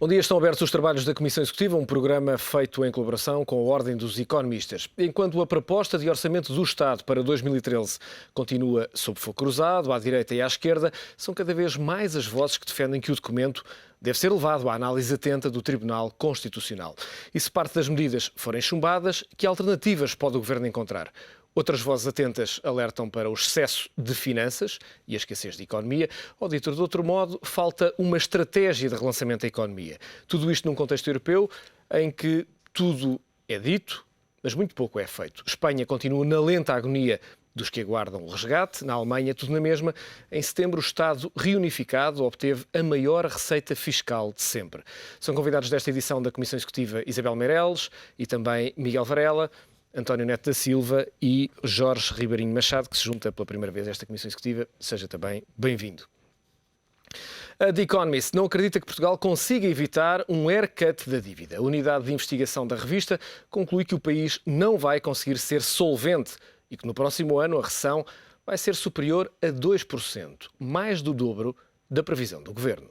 Bom dia, estão abertos os trabalhos da Comissão Executiva, um programa feito em colaboração com a Ordem dos Economistas. Enquanto a proposta de orçamento do Estado para 2013 continua sob fogo cruzado, à direita e à esquerda, são cada vez mais as vozes que defendem que o documento deve ser levado à análise atenta do Tribunal Constitucional. E se parte das medidas forem chumbadas, que alternativas pode o Governo encontrar? Outras vozes atentas alertam para o excesso de finanças e a escassez de economia. Ou dito de outro modo, falta uma estratégia de relançamento da economia. Tudo isto num contexto europeu em que tudo é dito, mas muito pouco é feito. Espanha continua na lenta agonia dos que aguardam o resgate. Na Alemanha, tudo na mesma. Em setembro, o Estado reunificado obteve a maior receita fiscal de sempre. São convidados desta edição da Comissão Executiva Isabel Meireles e também Miguel Varela, António Neto da Silva e Jorge Ribeirinho Machado, que se junta pela primeira vez a esta Comissão Executiva. Seja também bem-vindo. A The Economist não acredita que Portugal consiga evitar um haircut da dívida. A unidade de investigação da revista conclui que o país não vai conseguir ser solvente e que no próximo ano a recessão vai ser superior a 2%, mais do dobro da previsão do Governo.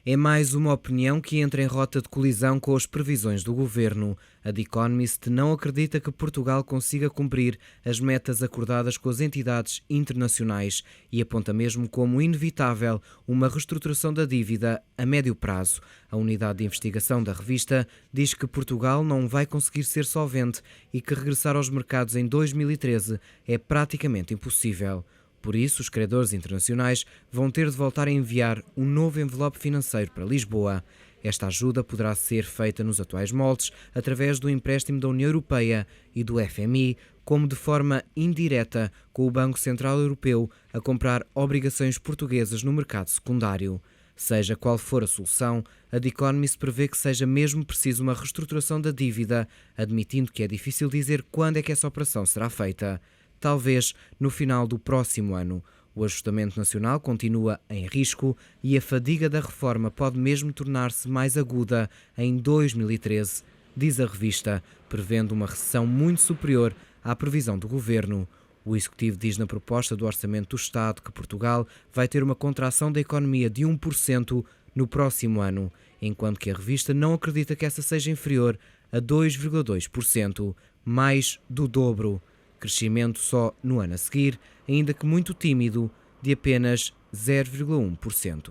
É mais uma opinião que entra em rota de colisão com as previsões do Governo. A The Economist não acredita que Portugal consiga cumprir as metas acordadas com as entidades internacionais e aponta mesmo como inevitável uma reestruturação da dívida a médio prazo. A unidade de investigação da revista diz que Portugal não vai conseguir ser solvente e que regressar aos mercados em 2013 é praticamente impossível. Por isso, os credores internacionais vão ter de voltar a enviar um novo envelope financeiro para Lisboa. Esta ajuda poderá ser feita nos atuais moldes, através do empréstimo da União Europeia e do FMI, como de forma indireta, com o Banco Central Europeu a comprar obrigações portuguesas no mercado secundário. Seja qual for a solução, a The Economist prevê que seja mesmo preciso uma reestruturação da dívida, admitindo que é difícil dizer quando é que essa operação será feita. Talvez no final do próximo ano. O ajustamento nacional continua em risco e a fadiga da reforma pode mesmo tornar-se mais aguda em 2013, diz a revista, prevendo uma recessão muito superior à previsão do Governo. O Executivo diz na proposta do Orçamento do Estado que Portugal vai ter uma contração da economia de 1% no próximo ano, enquanto que a revista não acredita que essa seja inferior a 2,2%, mais do dobro. Crescimento só no ano a seguir, ainda que muito tímido, de apenas 0,1%.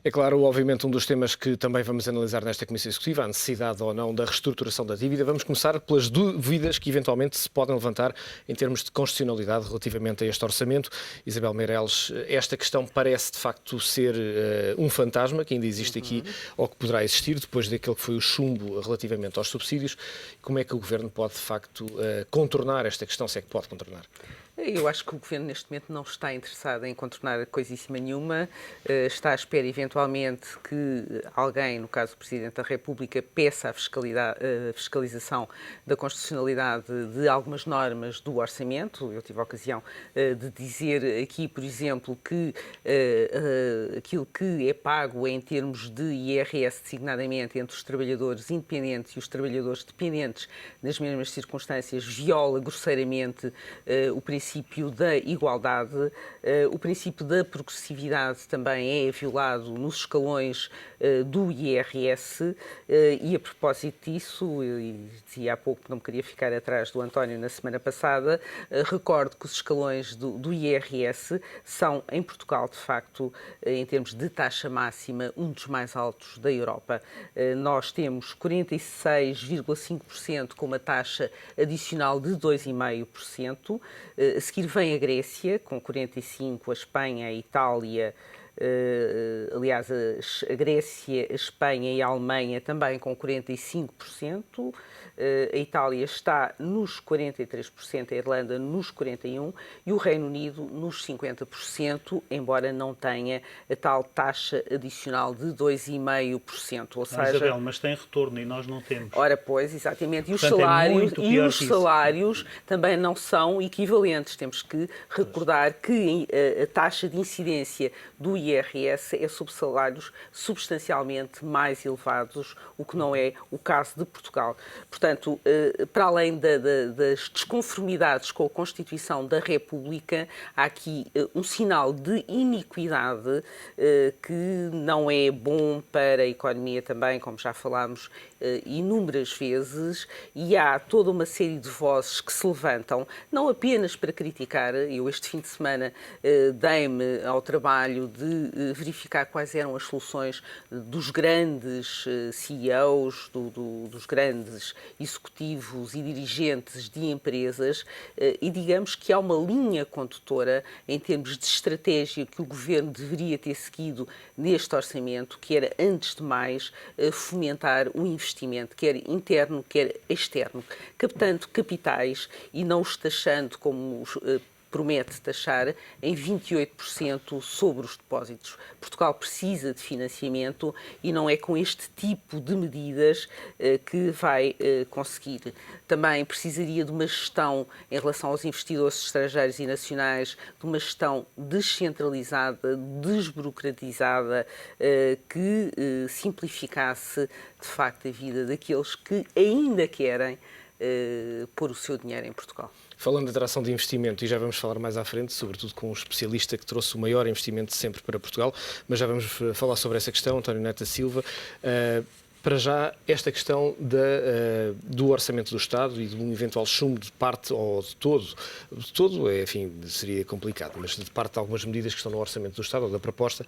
É claro, obviamente, um dos temas que também vamos analisar nesta Comissão Executiva, a necessidade ou não da reestruturação da dívida. Vamos começar pelas dúvidas que eventualmente se podem levantar em termos de constitucionalidade relativamente a este orçamento. Isabel Meireles, esta questão parece de facto ser um fantasma que ainda existe aqui ou que poderá existir depois daquele que foi o chumbo relativamente aos subsídios. Como é que o Governo pode de facto contornar esta questão, se é que pode contornar? Eu acho que o Governo neste momento não está interessado em contornar coisíssima nenhuma, está à espera eventualmente que alguém, no caso o Presidente da República, peça a fiscalização da constitucionalidade de algumas normas do orçamento. Eu tive a ocasião de dizer aqui, por exemplo, que aquilo que é pago em termos de IRS, designadamente entre os trabalhadores independentes e os trabalhadores dependentes, nas mesmas circunstâncias, viola grosseiramente o princípio da igualdade, o princípio da progressividade também é violado nos escalões do IRS e a propósito disso, eu dizia há pouco que não me queria ficar atrás do António na semana passada, recordo que os escalões do IRS são em Portugal, de facto, em termos de taxa máxima, um dos mais altos da Europa. Nós temos 46,5% com uma taxa adicional de 2,5%. A seguir vem a Grécia, com 45%, a Espanha, a Itália, aliás, a Grécia, a Espanha e a Alemanha também com 45%. A Itália está nos 43%, a Irlanda nos 41% e o Reino Unido nos 50%, embora não tenha a tal taxa adicional de 2,5%. Ou seja, Isabel, mas tem retorno e nós não temos. Ora, pois, exatamente. E Portanto, os salários também não são equivalentes. Temos que recordar que a taxa de incidência do IRS é sobre salários substancialmente mais elevados, o que não é o caso de Portugal. Portanto, para além das desconformidades com a Constituição da República, há aqui um sinal de iniquidade que não é bom para a economia também, como já falámos inúmeras vezes, e há toda uma série de vozes que se levantam, não apenas para criticar. Eu este fim de semana dei-me ao trabalho de verificar quais eram as soluções dos grandes CEOs, dos grandes executivos e dirigentes de empresas, e digamos que há uma linha condutora em termos de estratégia que o Governo deveria ter seguido neste orçamento, que era, antes de mais, fomentar o investimento, quer interno, quer externo, captando capitais e não os taxando como promete taxar em 28% sobre os depósitos. Portugal precisa de financiamento e não é com este tipo de medidas que vai conseguir. Também precisaria de uma gestão em relação aos investidores estrangeiros e nacionais, de uma gestão descentralizada, desburocratizada, que simplificasse de facto a vida daqueles que ainda querem pôr o seu dinheiro em Portugal. Falando de atração de investimento, e já vamos falar mais à frente, sobretudo com um especialista que trouxe o maior investimento sempre para Portugal, mas já vamos falar sobre essa questão, António Neto da Silva. Para já, esta questão do orçamento do Estado e de um eventual chumbo de parte ou de todo, enfim, seria complicado, mas de parte de algumas medidas que estão no orçamento do Estado ou da proposta,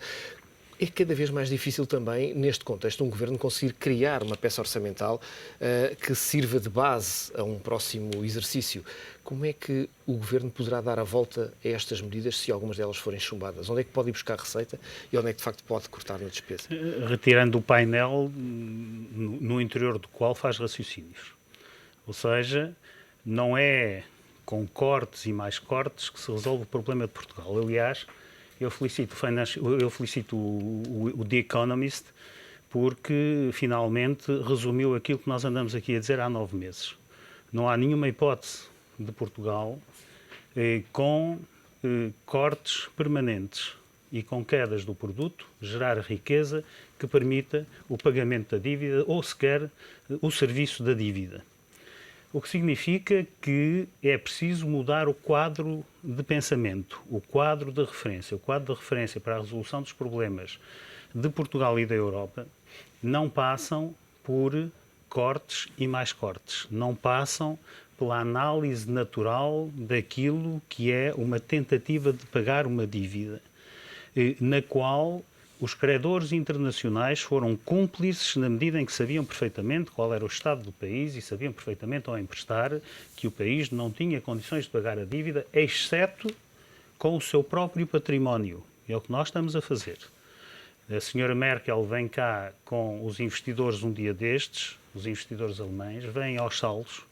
é cada vez mais difícil também, neste contexto, um governo conseguir criar uma peça orçamental que sirva de base a um próximo exercício. Como é que o governo poderá dar a volta a estas medidas se algumas delas forem chumbadas? Onde é que pode ir buscar receita e onde é que, de facto, pode cortar na despesa? Retirando o painel no interior do qual faz raciocínios. Ou seja, não é com cortes e mais cortes que se resolve o problema de Portugal. Aliás, eu felicito o The Economist porque finalmente resumiu aquilo que nós andamos aqui a dizer há 9 meses. Não há nenhuma hipótese de Portugal com cortes permanentes e com quedas do produto gerar riqueza que permita o pagamento da dívida ou sequer o serviço da dívida. O que significa que é preciso mudar o quadro de pensamento, o quadro de referência. O quadro de referência para a resolução dos problemas de Portugal e da Europa não passam por cortes e mais cortes. Não passam pela análise natural daquilo que é uma tentativa de pagar uma dívida, na qual os credores internacionais foram cúmplices na medida em que sabiam perfeitamente qual era o estado do país e sabiam perfeitamente ao emprestar que o país não tinha condições de pagar a dívida, exceto com o seu próprio património. É o que nós estamos a fazer. A senhora Merkel vem cá com os investidores um dia destes, os investidores alemães, vêm aos salos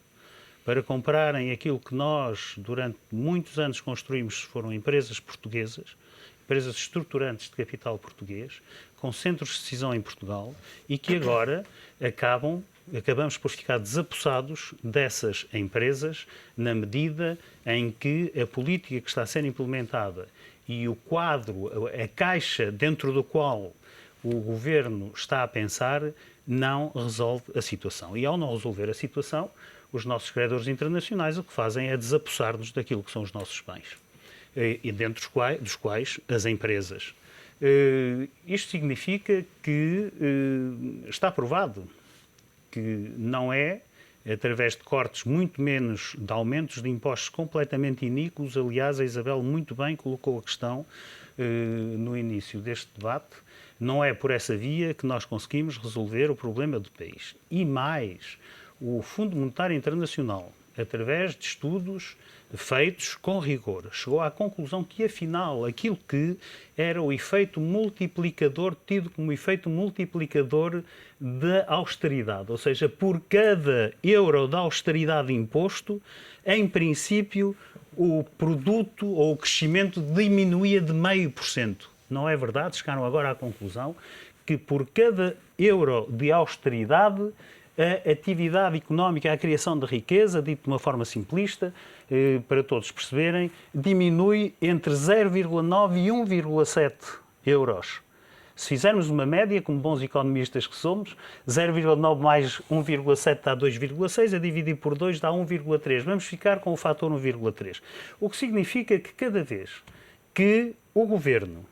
para comprarem aquilo que nós, durante muitos anos, construímos, foram empresas portuguesas, empresas estruturantes de capital português, com centros de decisão em Portugal e que agora acabamos por ficar desapossados dessas empresas na medida em que a política que está a ser implementada e o quadro, a caixa dentro do qual o Governo está a pensar, não resolve a situação. E ao não resolver a situação, os nossos credores internacionais o que fazem é desapossar-nos daquilo que são os nossos bens. E dentro dos quais as empresas. Isto significa que está provado que não é através de cortes, muito menos de aumentos de impostos completamente iníquos. Aliás, a Isabel muito bem colocou a questão no início deste debate. Não é por essa via que nós conseguimos resolver o problema do país. E mais, o Fundo Monetário Internacional, através de estudos feitos com rigor, chegou à conclusão que, afinal, aquilo que era o efeito multiplicador, tido como efeito multiplicador da austeridade, ou seja, por cada euro de austeridade imposto, em princípio, o produto ou o crescimento diminuía de 0,5%. Não é verdade? Chegaram agora à conclusão que por cada euro de austeridade, a atividade económica, a criação de riqueza, dito de uma forma simplista, para todos perceberem, diminui entre 0,9 e 1,7 euros. Se fizermos uma média, como bons economistas que somos, 0,9 mais 1,7 dá 2,6, a dividir por 2 dá 1,3. Vamos ficar com o fator 1,3. O que significa que cada vez que o Governo,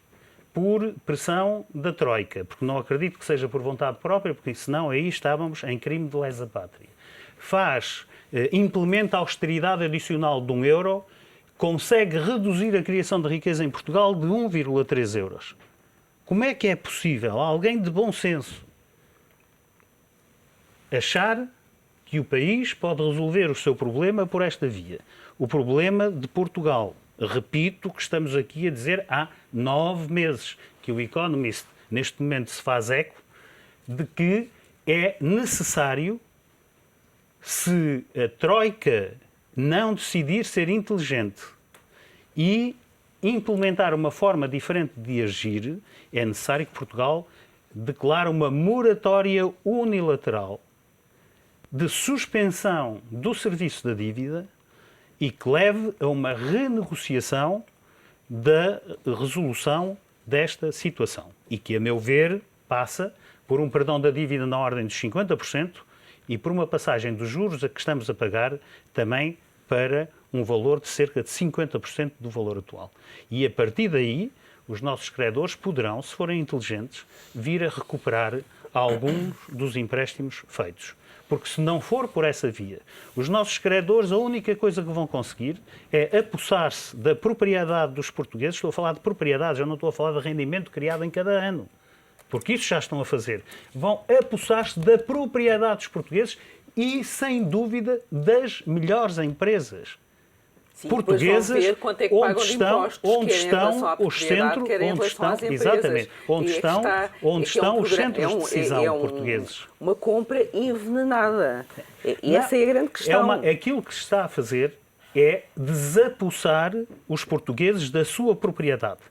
por pressão da Troika, porque não acredito que seja por vontade própria, porque senão aí estávamos em crime de lesa pátria, implementa a austeridade adicional de 1 euro, consegue reduzir a criação de riqueza em Portugal de 1,3 euros. Como é que é possível alguém de bom senso achar que o país pode resolver o seu problema por esta via? O problema de Portugal. Repito que estamos aqui a dizer há 9 meses que o Economist neste momento se faz eco de que é necessário, se a Troika não decidir ser inteligente e implementar uma forma diferente de agir, é necessário que Portugal declare uma moratória unilateral de suspensão do serviço da dívida e que leve a uma renegociação da resolução desta situação. E que, a meu ver, passa por um perdão da dívida na ordem dos 50% e por uma passagem dos juros a que estamos a pagar também para um valor de cerca de 50% do valor atual. E a partir daí, os nossos credores poderão, se forem inteligentes, vir a recuperar alguns dos empréstimos feitos. Porque se não for por essa via, os nossos credores, a única coisa que vão conseguir é apossar-se da propriedade dos portugueses. Estou a falar de propriedades, eu não estou a falar de rendimento criado em cada ano. Porque isso já estão a fazer. Vão apossar-se da propriedade dos portugueses e, sem dúvida, das melhores empresas. Sim, portuguesas, ver quanto é que onde pagam estão, de impostos, onde estão os centros, onde estão, exatamente, onde estão os centros de decisão portugueses. Uma compra envenenada. E essa é a grande questão. Aquilo que se está a fazer é desapossar os portugueses da sua propriedade.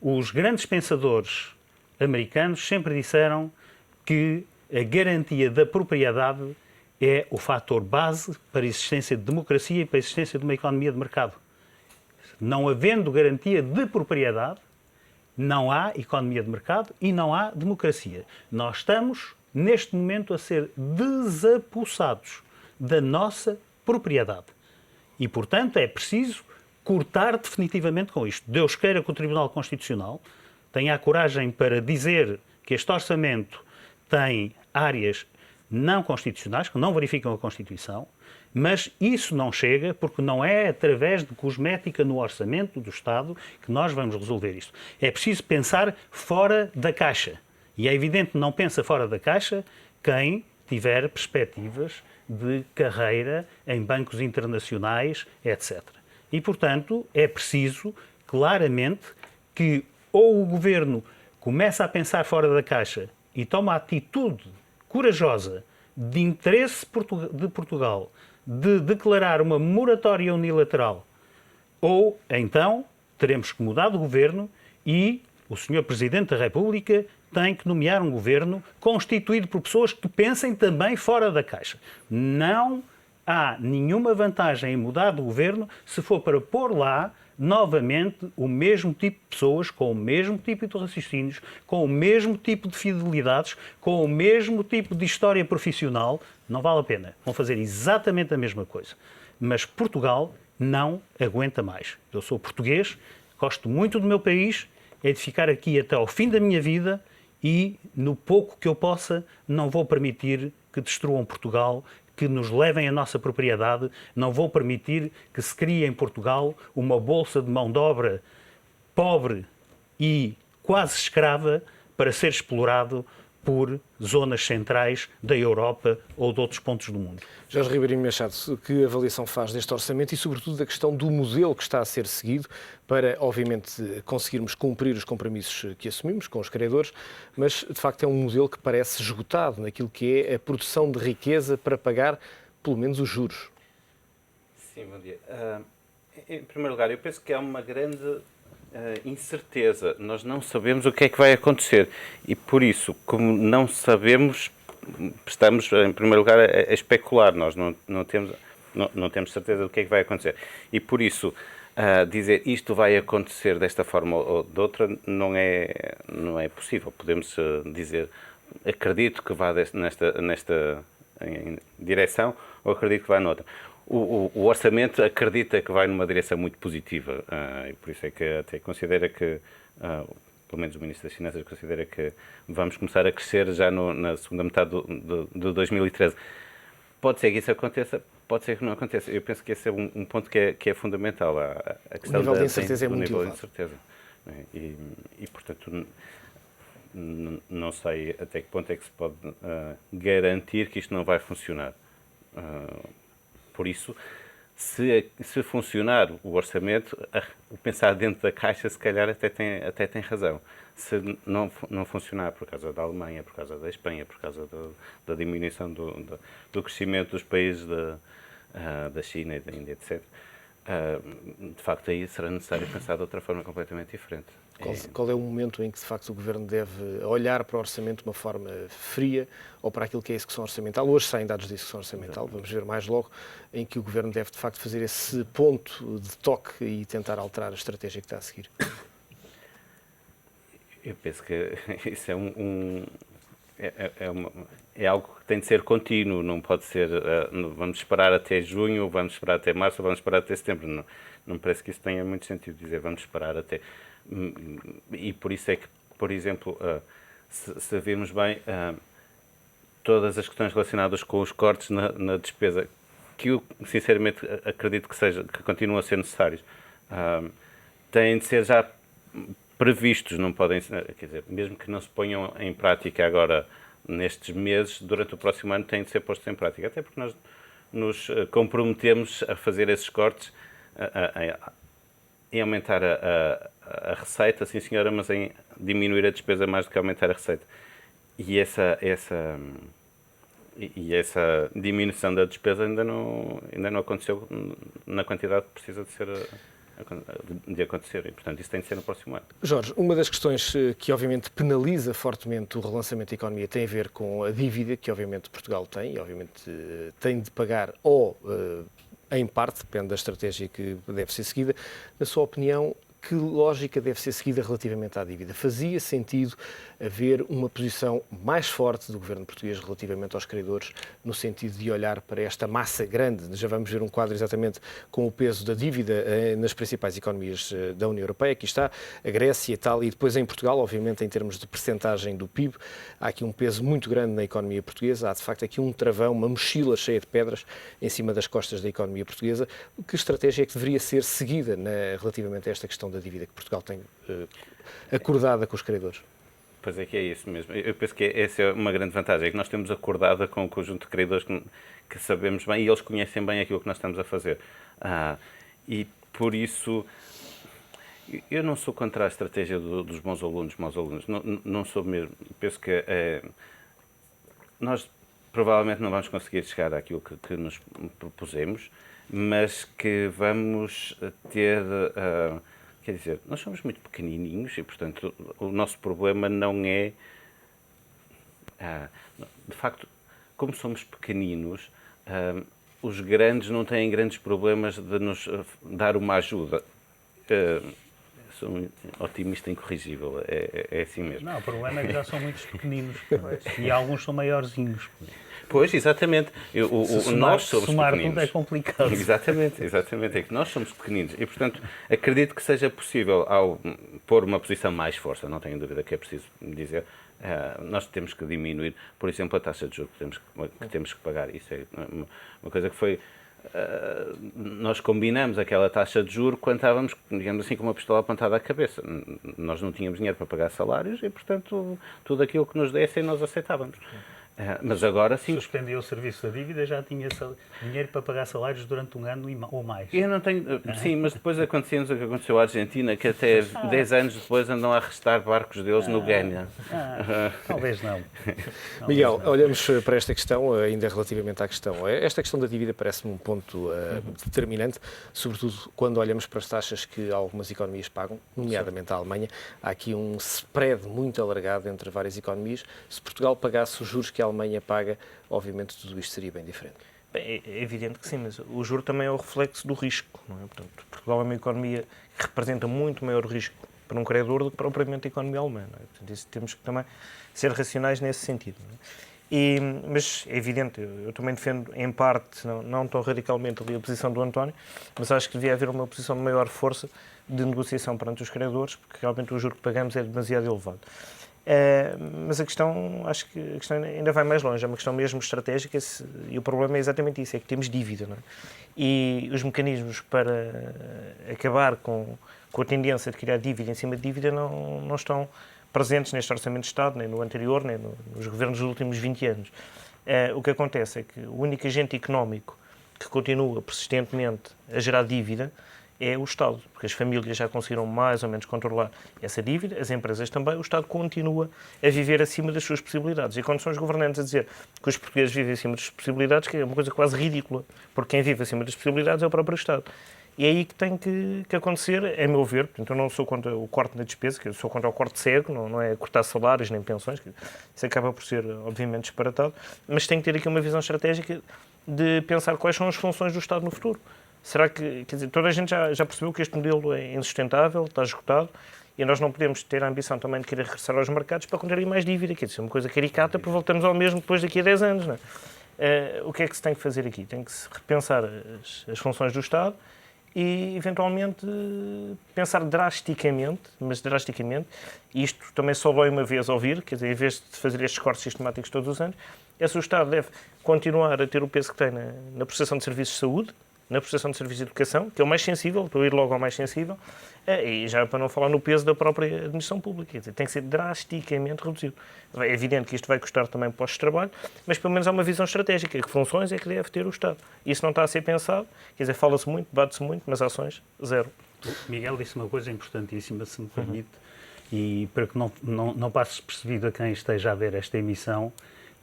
Os grandes pensadores americanos sempre disseram que a garantia da propriedade é o fator base para a existência de democracia e para a existência de uma economia de mercado. Não havendo garantia de propriedade, não há economia de mercado e não há democracia. Nós estamos, neste momento, a ser desapossados da nossa propriedade. E, portanto, é preciso cortar definitivamente com isto. Deus queira que o Tribunal Constitucional tenha a coragem para dizer que este orçamento tem áreas não constitucionais, que não verificam a Constituição, mas isso não chega porque não é através de cosmética no orçamento do Estado que nós vamos resolver isto. É preciso pensar fora da caixa. E é evidente que não pensa fora da caixa quem tiver perspectivas de carreira em bancos internacionais, etc. E, portanto, é preciso, claramente, que ou o Governo começa a pensar fora da caixa e toma a atitude corajosa de interesse de Portugal de declarar uma moratória unilateral, ou então teremos que mudar de governo e o Sr. Presidente da República tem que nomear um governo constituído por pessoas que pensem também fora da caixa. Não há nenhuma vantagem em mudar de governo se for para pôr lá novamente o mesmo tipo de pessoas, com o mesmo tipo de raciocínios, com o mesmo tipo de fidelidades, com o mesmo tipo de história profissional. Não vale a pena. Vão fazer exatamente a mesma coisa. Mas Portugal não aguenta mais. Eu sou português, gosto muito do meu país, é de ficar aqui até ao fim da minha vida e, no pouco que eu possa, não vou permitir que destruam Portugal, que nos levem a nossa propriedade. Não vou permitir que se crie em Portugal uma bolsa de mão de obra pobre e quase escrava para ser explorado por zonas centrais da Europa ou de outros pontos do mundo. Jorge Ribeirinho Machado, que avaliação faz deste orçamento e, sobretudo, da questão do modelo que está a ser seguido para, obviamente, conseguirmos cumprir os compromissos que assumimos com os credores, mas, de facto, é um modelo que parece esgotado naquilo que é a produção de riqueza para pagar, pelo menos, os juros. Sim, bom dia. Em primeiro lugar, eu penso que há uma grande incerteza. Nós não sabemos o que é que vai acontecer e, por isso, como não sabemos, estamos, em primeiro lugar, a especular. Nós não temos certeza do que é que vai acontecer. E, por isso, dizer isto vai acontecer desta forma ou de outra não é possível. Podemos dizer acredito que vá nesta direção ou acredito que vai noutra. O orçamento acredita que vai numa direção muito positiva e por isso é que até considera que, pelo menos o Ministro das Finanças considera que vamos começar a crescer já na segunda metade do 2013. Pode ser que isso aconteça, pode ser que não aconteça. Eu penso que esse é um ponto que é fundamental. A questão nível de incerteza é muito nível de elevado. incerteza. E, portanto, não sei até que ponto é que se pode garantir que isto não vai funcionar. Por isso, se funcionar o orçamento, o pensar dentro da caixa, se calhar até tem razão. Se não funcionar por causa da Alemanha, por causa da Espanha, por causa da diminuição do crescimento dos países da China e da Índia, etc., de facto aí será necessário pensar de outra forma completamente diferente. Qual é o momento em que, de facto, o Governo deve olhar para o orçamento de uma forma fria ou para aquilo que é a execução orçamental? Hoje saem dados de execução orçamental, vamos ver mais logo, em que o Governo deve, de facto, fazer esse ponto de toque e tentar alterar a estratégia que está a seguir. Eu penso que isso é algo que tem de ser contínuo, não pode ser vamos esperar até junho, vamos esperar até março, vamos esperar até setembro. Não me parece que isso tenha muito sentido dizer vamos esperar até... E por isso é que, por exemplo, se virmos bem, todas as questões relacionadas com os cortes na despesa, que eu sinceramente acredito que continuam a ser necessários, têm de ser já previstos, não podem, quer dizer, mesmo que não se ponham em prática agora nestes meses, durante o próximo ano têm de ser postos em prática, até porque nós nos comprometemos a fazer esses cortes, em aumentar a receita, sim senhora, mas em diminuir a despesa mais do que aumentar a receita. E essa diminuição da despesa ainda não aconteceu na quantidade que precisa de acontecer, e portanto isso tem de ser no próximo ano. Jorge, uma das questões que obviamente penaliza fortemente o relançamento da economia tem a ver com a dívida que obviamente Portugal tem e obviamente tem de pagar ou em parte, depende da estratégia que deve ser seguida. Na sua opinião, que lógica deve ser seguida relativamente à dívida? Fazia sentido haver uma posição mais forte do governo português relativamente aos credores, no sentido de olhar para esta massa grande? Já vamos ver um quadro exatamente com o peso da dívida nas principais economias da União Europeia. Aqui está a Grécia, a Itália e depois em Portugal, obviamente em termos de percentagem do PIB, há aqui um peso muito grande na economia portuguesa. Há de facto aqui um travão, uma mochila cheia de pedras em cima das costas da economia portuguesa. Que estratégia é que deveria ser seguida relativamente a esta questão da dívida que Portugal tem acordada com os credores? Pois é que é isso mesmo. Eu penso que essa é uma grande vantagem, é que nós temos acordada com um conjunto de credores que sabemos bem e eles conhecem bem aquilo que nós estamos a fazer. E por isso, eu não sou contra a estratégia dos bons alunos, não sou mesmo. Penso que nós provavelmente não vamos conseguir chegar àquilo que nos propusemos, mas que vamos ter... Quer dizer, nós somos muito pequenininhos e, portanto, o nosso problema não é... de facto, como somos pequeninos, os grandes não têm grandes problemas de nos dar uma ajuda. Sou um otimista incorrigível, é assim mesmo. Não, o problema é que já são muitos pequeninos e alguns são maiorzinhos. Pois, exatamente. Nós somos somar pequeninos. Tudo é complicado. Exatamente. É que nós somos pequeninos. E, portanto, acredito que seja possível, ao pôr uma posição mais forte, não tenho dúvida que é preciso dizer, nós temos que diminuir, por exemplo, a taxa de juros que temos que pagar. Isso é uma coisa que foi... nós combinamos aquela taxa de juros quando estávamos, digamos assim, com uma pistola apontada à cabeça. Nós não tínhamos dinheiro para pagar salários e, portanto, tudo aquilo que nos dessem nós aceitávamos. Mas agora sim. Suspendia o serviço da dívida, já tinha dinheiro para pagar salários durante um ano ou mais. Eu não tenho. Sim, mas depois aconteceu-nos o que aconteceu à Argentina, que até 10 anos depois andam a arrestar barcos deles no Guénia. Talvez não. Miguel, olhamos para esta questão, ainda relativamente à questão. Esta questão da dívida parece-me um ponto determinante, sobretudo quando olhamos para as taxas que algumas economias pagam, nomeadamente a Alemanha. Há aqui um spread muito alargado entre várias economias. Se Portugal pagasse os juros que a Alemanha paga, obviamente tudo isto seria bem diferente. É evidente que sim, mas o juro também é o reflexo do risco, não é? Portanto, Portugal é uma economia que representa muito maior risco para um credor do que propriamente a economia alemã, não é? Portanto, isso temos que também ser racionais nesse sentido, não é? Mas é evidente, eu também defendo, em parte, não tão radicalmente ali a posição do António, mas acho que devia haver uma posição de maior força de negociação perante os credores, porque realmente o juro que pagamos é demasiado elevado. Mas acho que a questão ainda vai mais longe, é uma questão mesmo estratégica e o problema é exatamente isso, é que temos dívida, não é? E os mecanismos para acabar com a tendência de criar dívida em cima de dívida não estão presentes neste Orçamento de Estado, nem no anterior, nem nos governos dos últimos 20 anos. O que acontece é que o único agente económico que continua persistentemente a gerar dívida é o Estado, porque as famílias já conseguiram mais ou menos controlar essa dívida, as empresas também, o Estado continua a viver acima das suas possibilidades. E quando são os governantes a dizer que os portugueses vivem acima das possibilidades, que é uma coisa quase ridícula, porque quem vive acima das possibilidades é o próprio Estado. E é aí que tem que acontecer, a meu ver. Portanto, eu não sou contra o corte na despesa, eu sou contra o corte cego, não é cortar salários nem pensões, que isso acaba por ser, obviamente, disparatado, mas tem que ter aqui uma visão estratégica de pensar quais são as funções do Estado no futuro. Será que, quer dizer, toda a gente já percebeu que este modelo é insustentável, está esgotado, e nós não podemos ter a ambição também de querer regressar aos mercados para contrair mais dívida, quer dizer, uma coisa caricata, porque voltamos ao mesmo depois daqui a 10 anos. Não é? O que é que se tem que fazer aqui? Tem que se repensar as funções do Estado e, eventualmente, pensar drasticamente, e isto também só dói uma vez ouvir, quer dizer, em vez de fazer estes cortes sistemáticos todos os anos, o Estado deve continuar a ter o peso que tem na prestação de serviços de saúde, na prestação de serviços de educação, que é o mais sensível, estou a ir logo ao mais sensível, e já para não falar no peso da própria administração pública. Quer dizer, tem que ser drasticamente reduzido. É evidente que isto vai custar também postos de trabalho, mas pelo menos há uma visão estratégica. Que funções é que deve ter o Estado? Isso não está a ser pensado, quer dizer, fala-se muito, debate-se muito, mas ações, zero. O Miguel disse uma coisa importantíssima, se me permite, e para que não passe despercebido a quem esteja a ver esta emissão,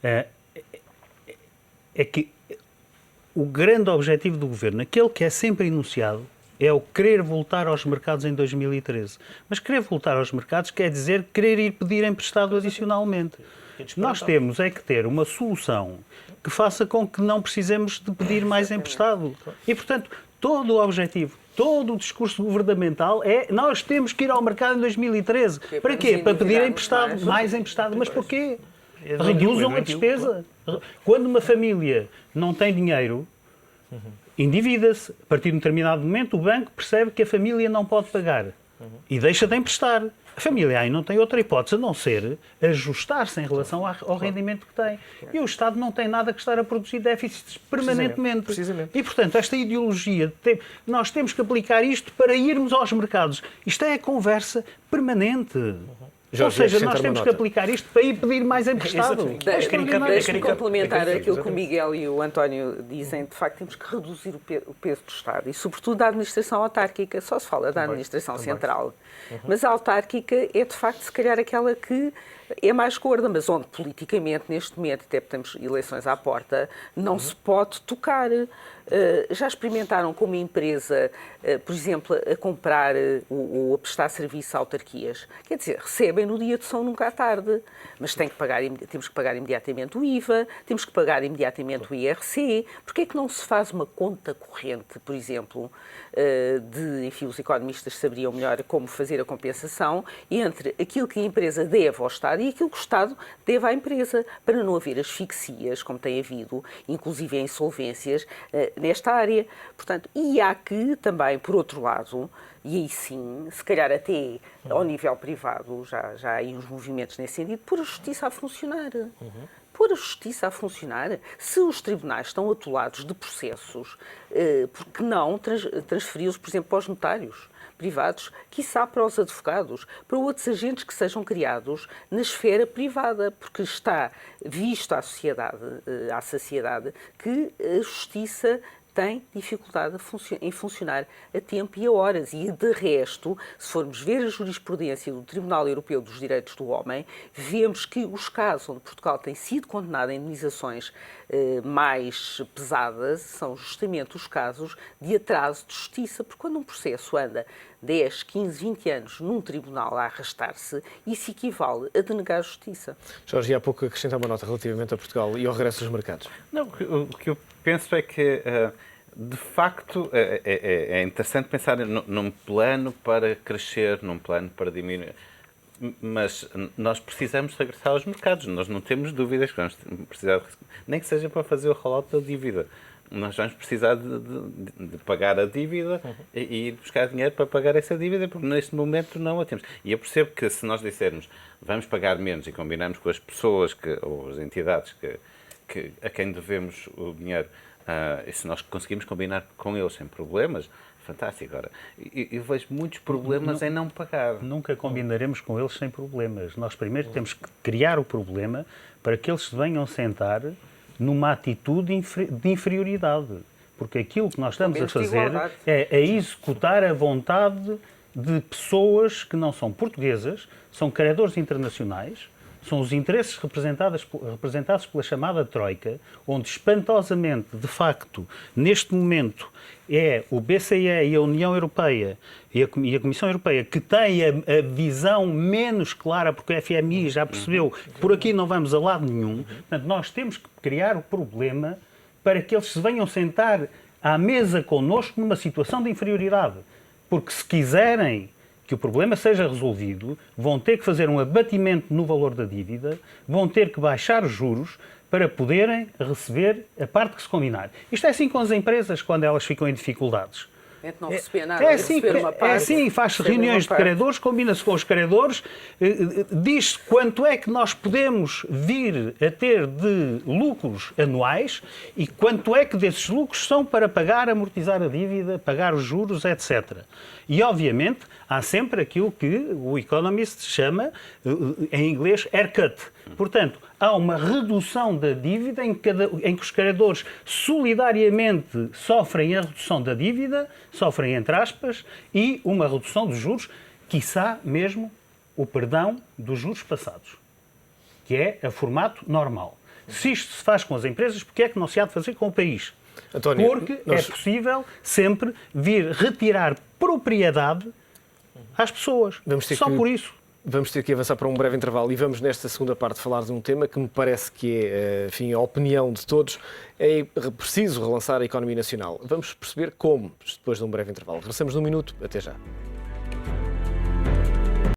é que o grande objetivo do Governo, aquele que é sempre enunciado, é o querer voltar aos mercados em 2013. Mas querer voltar aos mercados quer dizer querer ir pedir emprestado adicionalmente. Nós temos é que ter uma solução que faça com que não precisemos de pedir mais emprestado. E, portanto, todo o objetivo, todo o discurso governamental é nós temos que ir ao mercado em 2013. Para quê? Para pedir emprestado, mais emprestado. Mas porquê? Reduzam a despesa. Quando uma família não tem dinheiro, endivida-se. A partir de um determinado momento, o banco percebe que a família não pode pagar e deixa de emprestar. A família aí não tem outra hipótese a não ser ajustar-se em relação ao rendimento que tem. E o Estado não tem nada que estar a produzir déficits permanentemente. Precisamente. E, portanto, esta ideologia, nós temos que aplicar isto para irmos aos mercados. Isto é a conversa permanente. Ou seja, nós temos que aplicar isto para ir pedir mais emprestado. Deixe-me complementar aquilo que o Miguel e o António dizem. De facto, temos que reduzir o peso do Estado e, sobretudo, da administração autárquica. Só se fala da administração central. Mas a autárquica é, de facto, se calhar aquela que é mais gorda, mas onde, politicamente, neste momento, até porque temos eleições à porta, não se pode tocar. Já experimentaram como empresa, por exemplo, a comprar ou a prestar serviço a autarquias? Quer dizer, recebem no dia de São Nunca à tarde, mas temos que pagar imediatamente o IVA, temos que pagar imediatamente o IRC. Porquê é que não se faz uma conta corrente, por exemplo, enfim, os economistas saberiam melhor como fazer a compensação entre aquilo que a empresa deve ao Estado e aquilo que o Estado deve à empresa, para não haver asfixias, como tem havido, inclusive em insolvências, nesta área. Portanto, e há que também, por outro lado, e aí sim, se calhar até ao nível privado, já há aí uns movimentos nesse sentido, pôr a justiça a funcionar. Pôr a justiça a funcionar. Se os tribunais estão atolados de processos, por que não transferi-los, por exemplo, para os notários privados, quiçá para os advogados, para outros agentes que sejam criados na esfera privada, porque está visto à saciedade, que a justiça tem dificuldade em funcionar a tempo e a horas. E, de resto, se formos ver a jurisprudência do Tribunal Europeu dos Direitos do Homem, vemos que os casos onde Portugal tem sido condenado a indenizações mais pesada são justamente os casos de atraso de justiça, porque quando um processo anda 10, 15, 20 anos num tribunal a arrastar-se, isso equivale a denegar justiça. Jorge, há pouco acrescentava uma nota relativamente a Portugal e ao regresso dos mercados. Não, o que eu penso é que, de facto, é interessante pensar num plano para crescer, num plano para diminuir. Mas nós precisamos regressar aos mercados. Nós não temos dúvidas que vamos precisar, nem que seja para fazer o rollout da dívida. Nós vamos precisar de pagar a dívida e ir buscar dinheiro para pagar essa dívida, porque neste momento não a temos. E eu percebo que se nós dissermos vamos pagar menos e combinarmos com as pessoas ou as entidades a quem devemos o dinheiro, e se nós conseguimos combinar com eles sem problemas, fantástico. Agora, eu vejo muitos problemas em não pagar. Nunca combinaremos com eles sem problemas. Nós primeiro temos que criar o problema para que eles se venham sentar numa atitude de inferioridade. Porque aquilo que nós estamos a fazer é executar a vontade de pessoas que não são portuguesas, são credores internacionais, são os interesses representados pela chamada Troika, onde espantosamente, de facto, neste momento, é o BCE e a União Europeia e a Comissão Europeia que têm a visão menos clara, porque o FMI já percebeu que por aqui não vamos a lado nenhum. Portanto, nós temos que criar o problema para que eles se venham sentar à mesa connosco numa situação de inferioridade. Porque se quiserem que o problema seja resolvido, vão ter que fazer um abatimento no valor da dívida, vão ter que baixar os juros para poderem receber a parte que se combinar. Isto é assim com as empresas quando elas ficam em dificuldades. Não receber nada, receber uma parte. É assim, faz-se reuniões de credores, combina-se com os credores, diz-se quanto é que nós podemos vir a ter de lucros anuais e quanto é que desses lucros são para pagar, amortizar a dívida, pagar os juros, etc. E, obviamente, há sempre aquilo que o Economist chama, em inglês, haircut. Portanto, há uma redução da dívida em que os credores solidariamente sofrem a redução da dívida, sofrem entre aspas, e uma redução dos juros, quiçá mesmo o perdão dos juros passados, que é a formato normal. Se isto se faz com as empresas, porque é que não se há de fazer com o país? António, Porque é possível sempre vir retirar propriedade às pessoas. Por isso. Vamos ter que avançar para um breve intervalo e vamos nesta segunda parte falar de um tema que me parece que é, enfim, a opinião de todos. É preciso relançar a economia nacional. Vamos perceber como, depois de um breve intervalo. Regressamos num minuto. Até já.